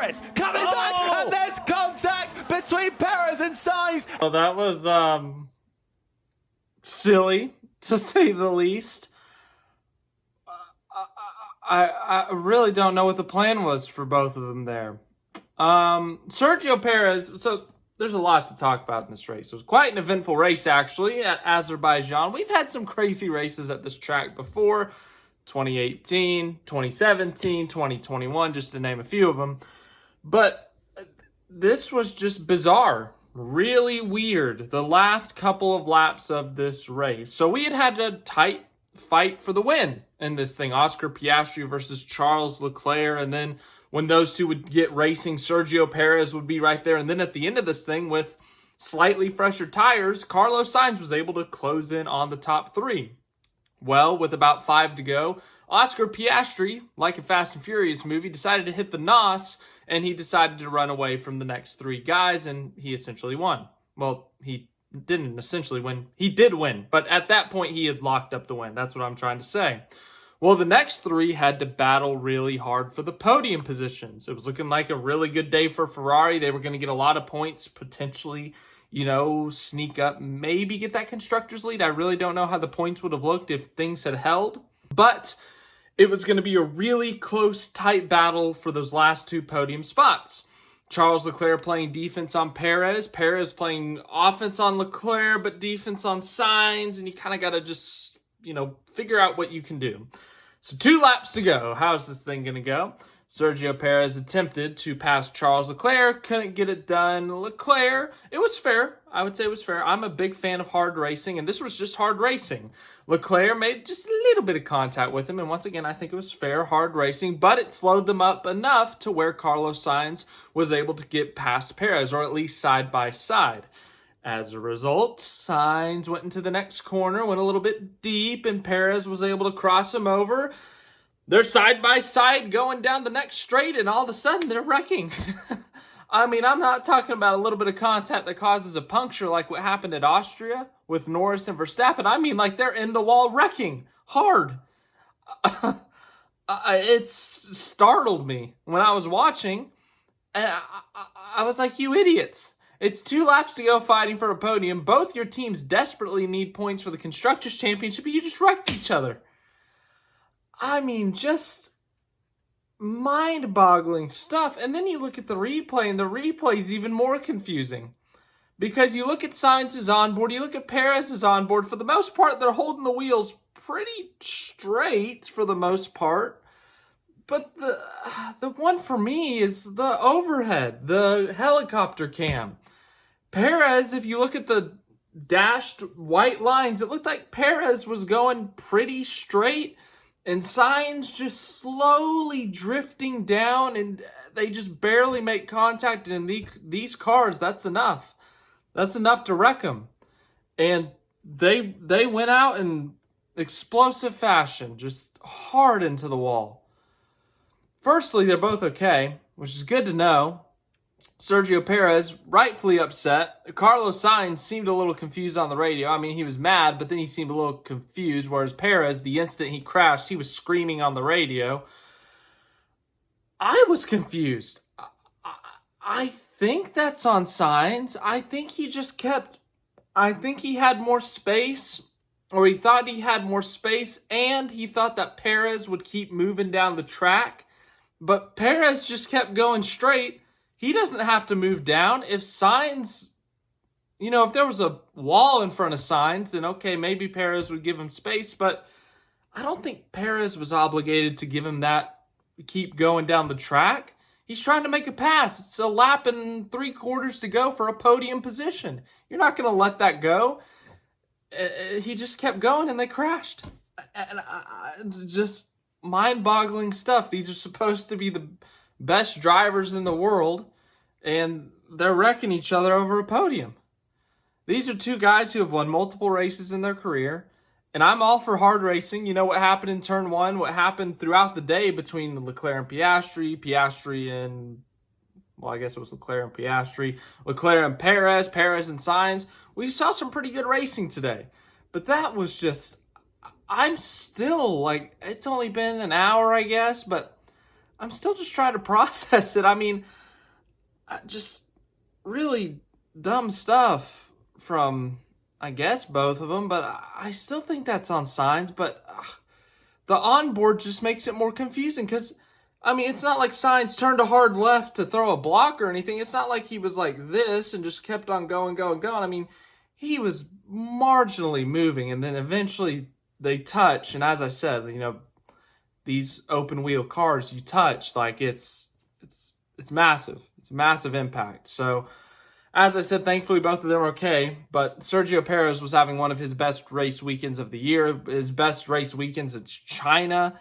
Norris coming back, and there's contact between Perez and Sainz. Well, that was silly, to say the least. I really don't know what the plan was for both of them there. Sergio Perez, so there's a lot to talk about in this race. It was quite an eventful race, actually, at Azerbaijan. We've had some crazy races at this track before. 2018, 2017, 2021, just to name a few of them. But this was just bizarre. Really weird. The last couple of laps of this race. So we had a tight fight for the win in this thing. Oscar Piastri versus Charles Leclerc. And then when those two would get racing, Sergio Perez would be right there. And then at the end of this thing, with slightly fresher tires, Carlos Sainz was able to close in on the top three. Well, with about 5 to go, Oscar Piastri, like a Fast and Furious movie, decided to hit the NOS, and he decided to run away from the next three guys, and he essentially won. Well, he didn't essentially win. He did win, but at that point, he had locked up the win. That's what I'm trying to say. Well, the next three had to battle really hard for the podium positions. It was looking like a really good day for Ferrari. They were going to get a lot of points, potentially, sneak up, maybe get that constructors lead. I really don't know how the points would have looked if things had held, but it was going to be a really close, tight battle for those last two podium spots. Charles Leclerc playing defense on Perez. Perez playing offense on Leclerc, but defense on Sainz. And you kind of got to just, figure out what you can do. So 2 laps to go. How's this thing going to go? Sergio Perez attempted to pass Charles Leclerc. Couldn't get it done. Leclerc, it was fair. I would say it was fair. I'm a big fan of hard racing, and this was just hard racing. Leclerc made just a little bit of contact with him, and once again, I think it was fair, hard racing, but it slowed them up enough to where Carlos Sainz was able to get past Perez, or at least side by side. As a result, Sainz went into the next corner, went a little bit deep, and Perez was able to cross him over. They're side by side going down the next straight, and all of a sudden, they're wrecking. I mean, I'm not talking about a little bit of contact that causes a puncture like what happened at Austria with Norris and Verstappen. I mean, like, they're in the wall wrecking hard. It startled me when I was watching. And I was like, you idiots. It's 2 laps to go fighting for a podium. Both your teams desperately need points for the Constructors' Championship, but you just wrecked each other. I mean, just mind-boggling stuff. And then you look at the replay, and the replay is even more confusing. Because you look at Sainz's onboard, you look at Perez's onboard. For the most part, they're holding the wheels pretty straight for the most part. But the one for me is the overhead, the helicopter cam. Perez, if you look at the dashed white lines, it looked like Perez was going pretty straight. And Sainz just slowly drifting down, and they just barely make contact. And in these cars, that's enough. That's enough to wreck them. And they went out in explosive fashion, just hard into the wall. Firstly, they're both okay, which is good to know. Sergio Perez, rightfully upset. Carlos Sainz seemed a little confused on the radio. I mean, he was mad, but then he seemed a little confused, whereas Perez, the instant he crashed, he was screaming on the radio. I was confused. I think that's on Sainz. I think he had more space, or he thought he had more space, and he thought that Perez would keep moving down the track. But Perez just kept going straight. He doesn't have to move down. If Sainz, if there was a wall in front of Sainz, then okay, maybe Perez would give him space. But I don't think Perez was obligated to give him that, keep going down the track. He's trying to make a pass. It's a lap and 3/4 to go for a podium position. You're not going to let that go. He just kept going, and they crashed. And just mind-boggling stuff. These are supposed to be the best drivers in the world, and they're wrecking each other over a podium. These are 2 guys who have won multiple races in their career, and I'm all for hard racing. You know what happened in turn 1, what happened throughout the day between Leclerc and Piastri and, well, I guess it was Leclerc and Piastri, Leclerc and Perez, Perez and Sainz. We saw some pretty good racing today, but that was just, I'm still like, it's only been an hour, I guess, but I'm still just trying to process it. I mean, just really dumb stuff from, I guess, both of them, but I still think that's on Sainz. But the onboard just makes it more confusing because, I mean, it's not like Sainz turned a hard left to throw a block or anything. It's not like he was like this and just kept on going. I mean, he was marginally moving, and then eventually they touch. And as I said, these open wheel cars, you touch, like it's massive. It's a massive impact. So, as I said, thankfully both of them are okay. But Sergio Perez was having one of his best race weekends of the year. His best race weekends, it's China.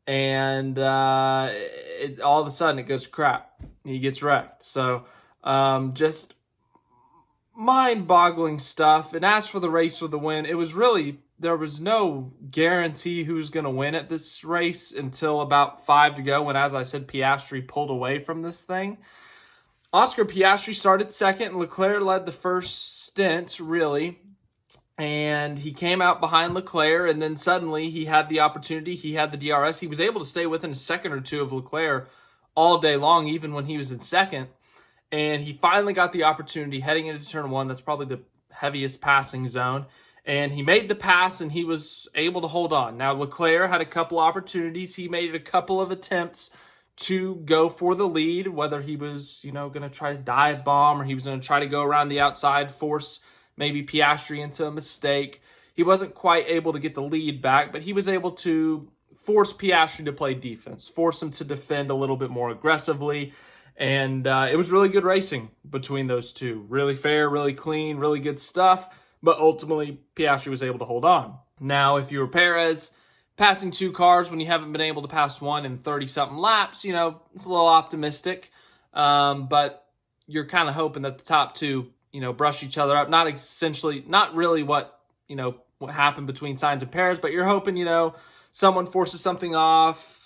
And all of a sudden it goes to crap. He gets wrecked. So just mind-boggling stuff. And as for the race for the win, it was really, there was no guarantee who's going to win at this race until about 5 to go when, as I said, Piastri pulled away from this thing. Oscar Piastri started second, and Leclerc led the first stint, really. And he came out behind Leclerc, and then suddenly he had the opportunity. He had the DRS. He was able to stay within a second or two of Leclerc all day long, even when he was in second. And he finally got the opportunity heading into turn one. That's probably the heaviest passing zone. And he made the pass, and he was able to hold on. Now, Leclerc had a couple opportunities. He made a couple of attempts to go for the lead, whether he was, going to try to dive bomb or he was going to try to go around the outside, force maybe Piastri into a mistake. He wasn't quite able to get the lead back, but he was able to force Piastri to play defense, force him to defend a little bit more aggressively. And it was really good racing between those two. Really fair, really clean, really good stuff. But ultimately, Piastri was able to hold on. Now, if you were Perez, passing two cars when you haven't been able to pass one in 30-something laps, it's a little optimistic. But you're kind of hoping that the top two, brush each other up. Not really what happened between Sainz and Perez, but you're hoping, someone forces something off.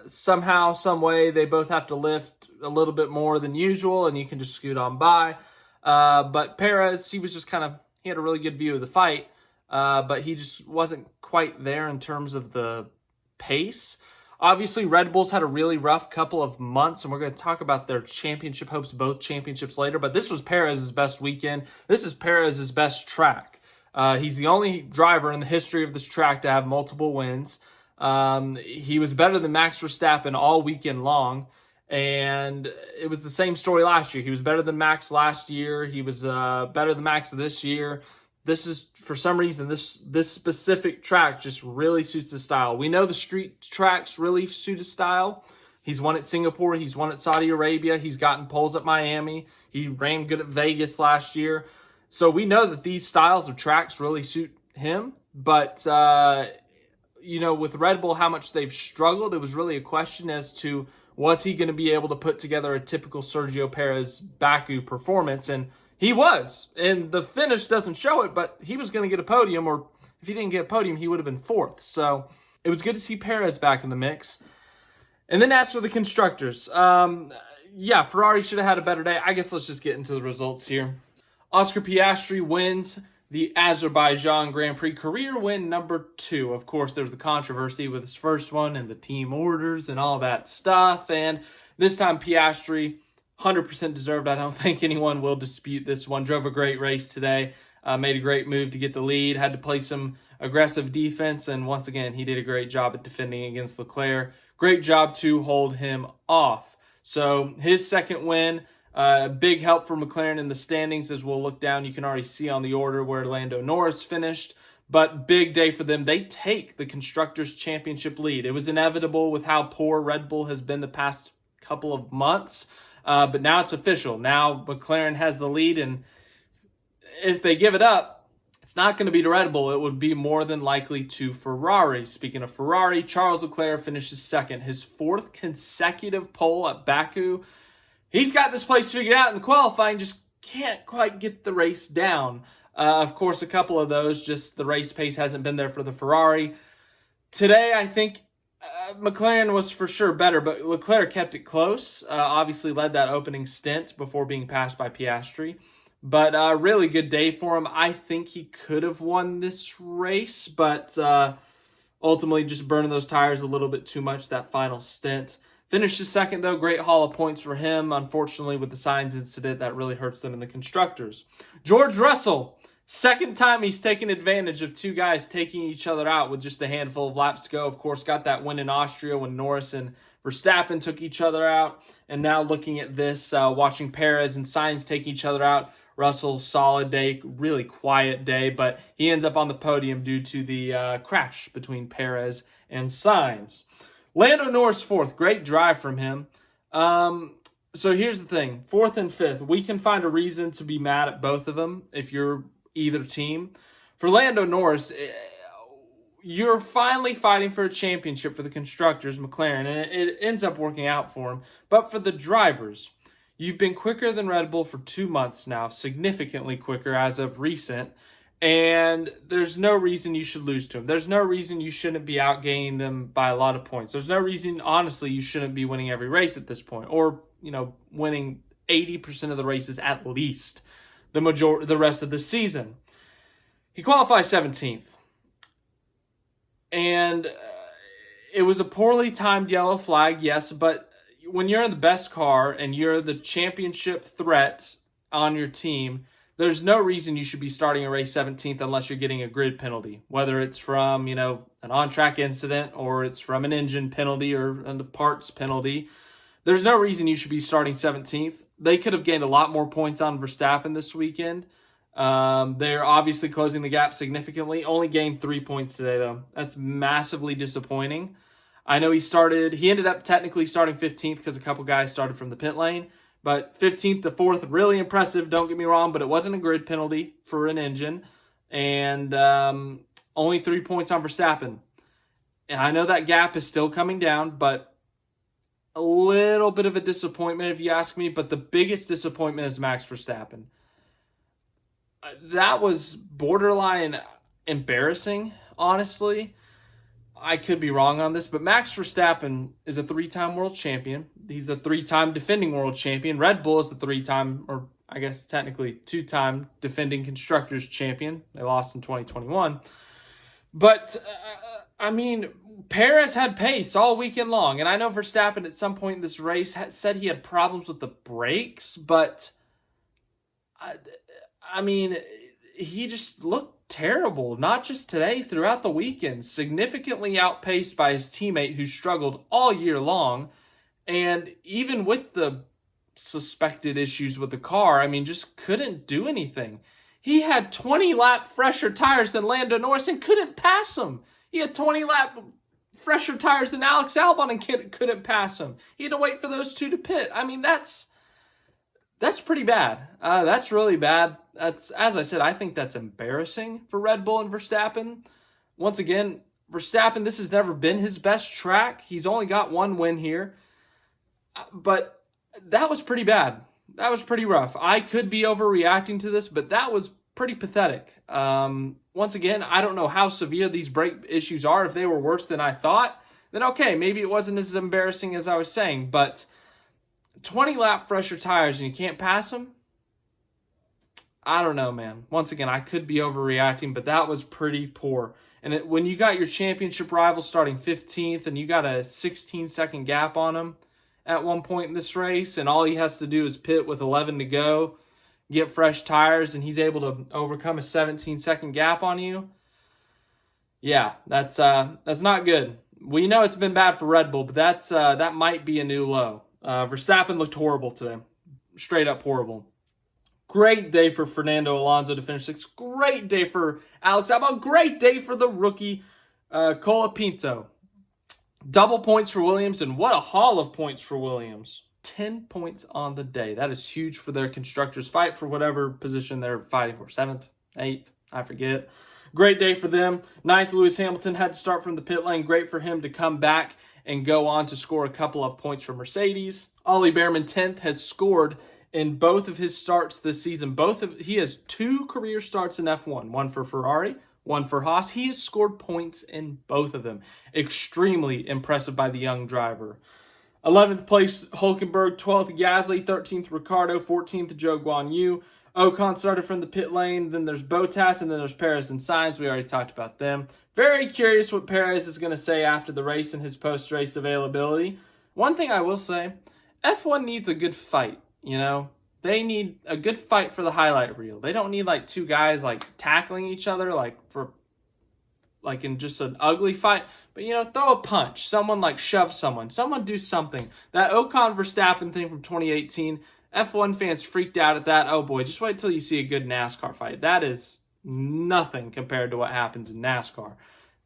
Somehow, some way, they both have to lift a little bit more than usual, and you can just scoot on by. But Perez, he had a really good view of the fight, but he just wasn't quite there in terms of the pace. Obviously, Red Bull's had a really rough couple of months, and we're going to talk about their championship hopes, both championships later, but this was Perez's best weekend. This is Perez's best track. He's the only driver in the history of this track to have multiple wins. He was better than Max Verstappen all weekend long, and it was the same story last year. He was better than Max last year. He was better than Max this year. This is, for some reason, this specific track just really suits his style. We know the street tracks really suit his style. He's won at Singapore. He's won at Saudi Arabia. He's gotten poles at Miami. He ran good at Vegas last year. So we know that these styles of tracks really suit him. But, with Red Bull, how much they've struggled, it was really a question as to, was he going to be able to put together a typical Sergio Perez Baku performance? And he was. And the finish doesn't show it, but he was going to get a podium, or if he didn't get a podium, he would have been fourth. So it was good to see Perez back in the mix. And then as for the constructors, Ferrari should have had a better day. I guess let's just get into the results here. Oscar Piastri wins the Azerbaijan Grand Prix, career win number 2. Of course, there was the controversy with his first one and the team orders and all that stuff. And this time, Piastri, 100% deserved. I don't think anyone will dispute this one. Drove a great race today. Made a great move to get the lead. Had to play some aggressive defense. And once again, he did a great job at defending against Leclerc. Great job to hold him off. So his second win. Big help for McLaren in the standings. As we'll look down, you can already see on the order where Lando Norris finished. But big day for them. They take the Constructors' Championship lead. It was inevitable with how poor Red Bull has been the past couple of months. But now it's official. Now McLaren has the lead, and if they give it up, it's not going to be to Red Bull. It would be more than likely to Ferrari. Speaking of Ferrari, Charles Leclerc finishes second, his 4th consecutive pole at Baku. He's got this place figured out in the qualifying, just can't quite get the race down. Of course, a couple of those, just the race pace hasn't been there for the Ferrari. Today, I think McLaren was for sure better, but Leclerc kept it close. Obviously led that opening stint before being passed by Piastri. But a really good day for him. I think he could have won this race, but ultimately just burning those tires a little bit too much that final stint. Finishes second, though. Great haul of points for him. Unfortunately, with the Sainz incident, that really hurts them in the constructors. George Russell, second time he's taken advantage of two guys taking each other out with just a handful of laps to go. Of course, got that win in Austria when Norris and Verstappen took each other out. And now looking at this, watching Perez and Sainz take each other out. Russell, solid day, really quiet day, but he ends up on the podium due to the crash between Perez and Sainz. Lando Norris fourth, great drive from him. So here's the thing, fourth and fifth, we can find a reason to be mad at both of them if you're either team. For Lando Norris, you're finally fighting for a championship for the constructors, McLaren, and it ends up working out for him. But for the drivers, you've been quicker than Red Bull for 2 months now, significantly quicker as of recent. And there's no reason you should lose to them. There's no reason you shouldn't be outgaining them by a lot of points. There's no reason, honestly, you shouldn't be winning every race at this point. Or, winning 80% of the races at least the rest of the season. He qualifies 17th. And it was a poorly timed yellow flag, yes. But when you're in the best car and you're the championship threat on your team, there's no reason you should be starting a race 17th unless you're getting a grid penalty, whether it's from, an on-track incident or it's from an engine penalty or a parts penalty. There's no reason you should be starting 17th. They could have gained a lot more points on Verstappen this weekend. They're obviously closing the gap significantly. Only gained 3 points today, though. That's massively disappointing. I know he ended up technically starting 15th because a couple guys started from the pit lane. But 15th to 4th, really impressive, don't get me wrong, but it wasn't a grid penalty for an engine. And only 3 points on Verstappen. And I know that gap is still coming down, but a little bit of a disappointment if you ask me. But the biggest disappointment is Max Verstappen. That was borderline embarrassing, honestly. I could be wrong on this, but Max Verstappen is a 3-time world champion. He's a 3-time defending world champion. Red Bull is the 3-time, or I guess technically 2-time defending constructors champion. They lost in 2021. But, Perez had pace all weekend long. And I know Verstappen at some point in this race said he had problems with the brakes, but, he just looked terrible, not just today, throughout the weekend, significantly outpaced by his teammate who struggled all year long. And even with the suspected issues with the car, just couldn't do anything. He had 20-lap fresher tires than Lando Norris and couldn't pass him. He had 20-lap fresher tires than Alex Albon and couldn't pass him. He had to wait for those two to pit. That's pretty bad. That's really bad. That's, as I said, I think that's embarrassing for Red Bull and Verstappen. Once again, Verstappen, this has never been his best track. He's only got one win here. But that was pretty bad. That was pretty rough. I could be overreacting to this, but that was pretty pathetic. Once again, I don't know how severe these brake issues are. If they were worse than I thought, then okay, maybe it wasn't as embarrassing as I was saying. But 20-lap fresher tires and you can't pass them? I don't know, man. Once again, I could be overreacting, but that was pretty poor. And when you got your championship rival starting 15th and you got a 16-second gap on him at one point in this race, and all he has to do is pit with 11 to go, get fresh tires, and he's able to overcome a 17-second gap on you, yeah, that's not good. We know it's been bad for Red Bull, but that might be a new low. Verstappen looked horrible today. Straight up horrible. Great day for Fernando Alonso to finish 6th. Great day for Alex Albon. Great day for the rookie Colapinto. Double points for Williams, and what a haul of points for Williams. 10 points on the day. That is huge for their constructors fight for whatever position they're fighting for. 7th, 8th, I forget. Great day for them. 9th, Lewis Hamilton had to start from the pit lane. Great for him to come back and go on to score a couple of points for Mercedes. Ollie Behrman, 10th, has scored in both of his starts this season. He has 2 career starts in F1. One for Ferrari, one for Haas. He has scored points in both of them. Extremely impressive by the young driver. 11th place, Hulkenberg. 12th, Gasly. 13th, Ricciardo. 14th, Zhou Guanyu. Ocon started from the pit lane. Then there's Bottas, and then there's Perez and Sainz. We already talked about them. Very curious what Perez is going to say after the race and his post-race availability. One thing I will say, F1 needs a good fight, you know? They need a good fight for the highlight reel. They don't need like two guys like tackling each other like in just an ugly fight. But, you know, throw a punch. Someone like shove someone. Someone do something. That Ocon Verstappen thing from 2018, F1 fans freaked out at that. Oh boy, just wait till you see a good NASCAR fight. That is nothing compared to what happens in NASCAR.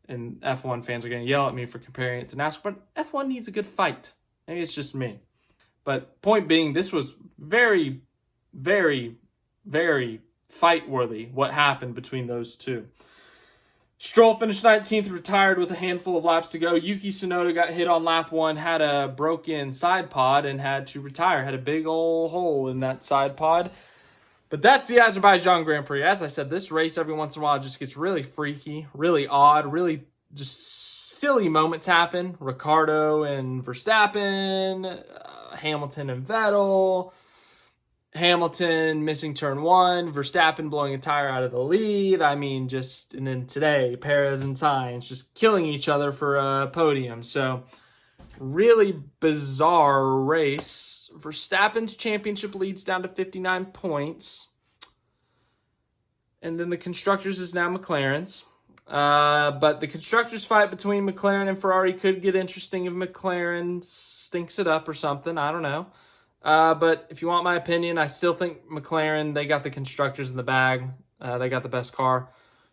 And F1 fans are going to yell at me for comparing it to NASCAR. But F1 needs a good fight. Maybe it's just me. But point being, this was very, very, very fight-worthy, what happened between those two. Stroll finished 19th, retired with a handful of laps to go. Yuki Tsunoda got hit on lap 1, had a broken side pod, and had to retire. Had a big old hole in that side pod. But that's the Azerbaijan Grand Prix. As I said, this race every once in a while just gets really freaky, really odd, really just silly moments happen. Ricciardo and Verstappen, Hamilton and Vettel, Hamilton missing turn 1, Verstappen blowing a tire out of the lead. I mean, and then today, Perez and Sainz just killing each other for a podium. So, really bizarre race. Verstappen's championship leads down to 59 points. And then the constructors is now McLaren's. But the constructors fight between McLaren and Ferrari could get interesting if McLaren stinks it up or something. I don't know. But if you want my opinion, I still think McLaren, they got the constructors in the bag. They got the best car.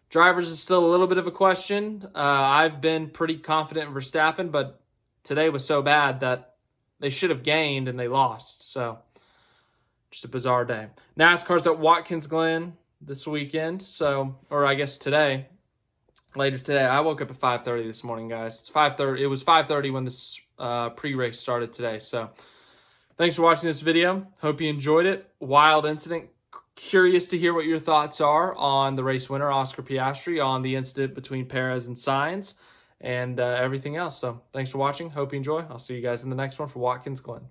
Drivers is still a little bit of a question. I've been pretty confident in Verstappen, but today was so bad that they should have gained and they lost. So, just a bizarre day. NASCAR's at Watkins Glen this weekend. So, or I guess today. Later today. I woke up at 5:30 this morning, guys. It's 5:30. It was 5:30 when this pre-race started today. So, thanks for watching this video. Hope you enjoyed it. Wild incident. Curious to hear what your thoughts are on the race winner, Oscar Piastri, on the incident between Perez and Sainz, and everything else. So thanks for watching. Hope you enjoy. I'll see you guys in the next one for Watkins Glen.